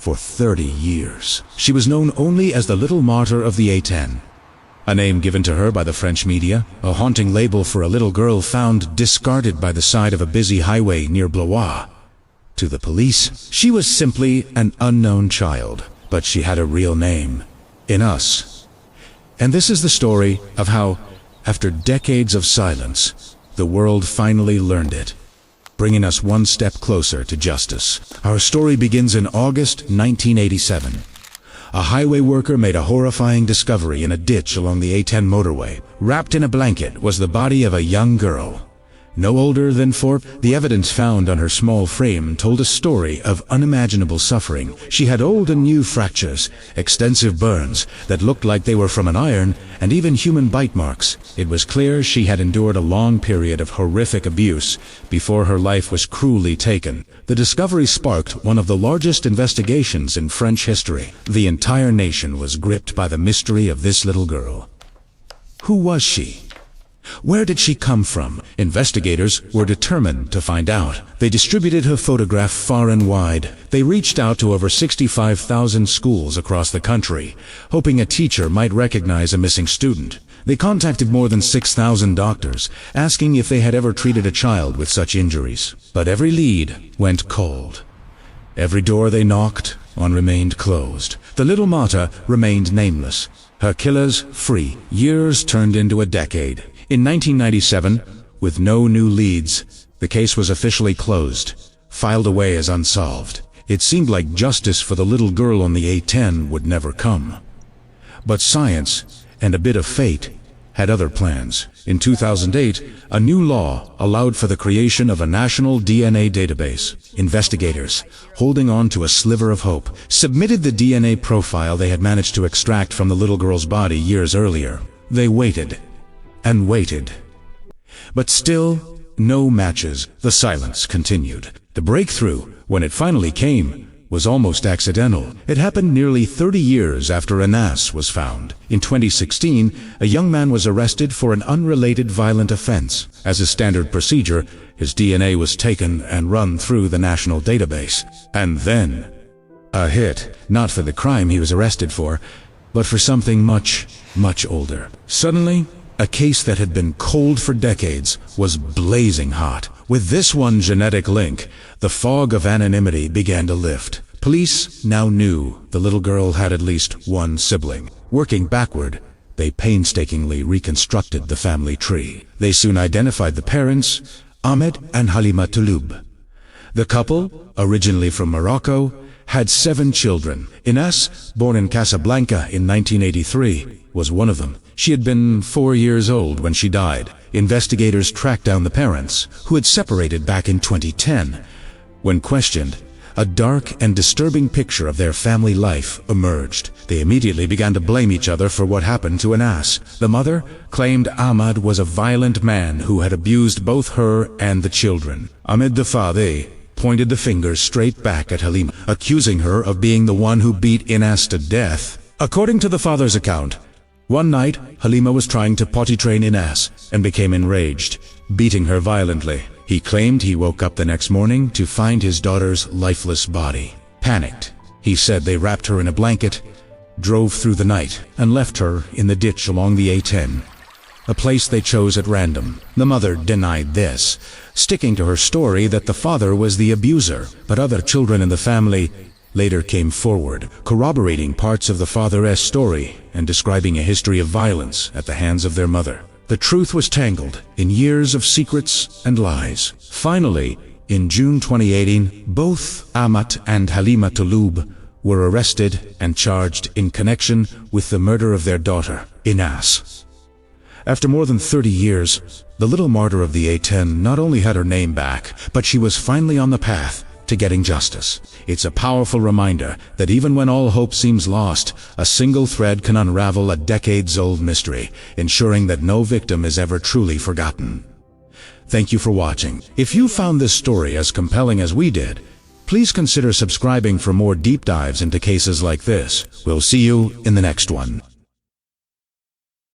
for 30 years. She was known only as the Little Martyr of the A10, a name given to her by the French media, a haunting label for a little girl found discarded by the side of a busy highway near Blois. To the police, she was simply an unknown child, but she had a real name, Inass. And this is the story of how, after decades of silence, the world finally learned it, bringing us one step closer to justice. Our story begins in August 1987. A highway worker made a horrifying discovery in a ditch along the A10 motorway. Wrapped in a blanket was the body of a young girl. No older than 4, the evidence found on her small frame told a story of unimaginable suffering. She had old and new fractures, extensive burns that looked like they were from an iron, and even human bite marks. It was clear she had endured a long period of horrific abuse before her life was cruelly taken. The discovery sparked one of the largest investigations in French history. The entire nation was gripped by the mystery of this little girl. Who was she? Where did she come from? Investigators were determined to find out. They distributed her photograph far and wide. They reached out to over 65,000 schools across the country, hoping a teacher might recognize a missing student. They contacted more than 6,000 doctors, asking if they had ever treated a child with such injuries. But every lead went cold. Every door they knocked on remained closed. The Little Martyr remained nameless. Her killers free. Years turned into a decade. In 1997, with no new leads, the case was officially closed, filed away as unsolved. It seemed like justice for the little girl on the A10 would never come. But science, and a bit of fate, had other plans. In 2008, a new law allowed for the creation of a national DNA database. Investigators, holding on to a sliver of hope, submitted the DNA profile they had managed to extract from the little girl's body years earlier. They waited and waited. But still, no matches. The silence continued. The breakthrough, when it finally came, was almost accidental. It happened nearly 30 years after Inass was found. In 2016, a young man was arrested for an unrelated violent offense. As a standard procedure, his DNA was taken and run through the national database. And then, a hit, not for the crime he was arrested for, but for something much, much older. Suddenly, a case that had been cold for decades was blazing hot. With this one genetic link, the fog of anonymity began to lift. Police now knew the little girl had at least one sibling. Working backward, they painstakingly reconstructed the family tree. They soon identified the parents, Ahmed and Halima Touloub. The couple, originally from Morocco, had 7 children. Inass, born in Casablanca in 1983, was one of them. She had been 4 years old when she died. Investigators tracked down the parents, who had separated back in 2010. When questioned, a dark and disturbing picture of their family life emerged. They immediately began to blame each other for what happened to Inass. The mother claimed Ahmad was a violent man who had abused both her and the children. Ahmed, the father, pointed the finger straight back at Halima, accusing her of being the one who beat Inass to death. According to the father's account, one night, Halima was trying to potty train Inass and became enraged, beating her violently. He claimed he woke up the next morning to find his daughter's lifeless body. Panicked, he said they wrapped her in a blanket, drove through the night, and left her in the ditch along the A10, a place they chose at random. The mother denied this, sticking to her story that the father was the abuser, but other children in the family later came forward, corroborating parts of the father's story and describing a history of violence at the hands of their mother. The truth was tangled in years of secrets and lies. Finally, in June 2018, both Ahmad and Halima Touloub were arrested and charged in connection with the murder of their daughter, Inass. After more than 30 years, the Little Martyr of the A10 not only had her name back, but she was finally on the path to getting justice. It's a powerful reminder that even when all hope seems lost, a single thread can unravel a decades-old mystery, ensuring that no victim is ever truly forgotten. Thank you for watching. If you found this story as compelling as we did, please consider subscribing for more deep dives into cases like this. We'll see you in the next one.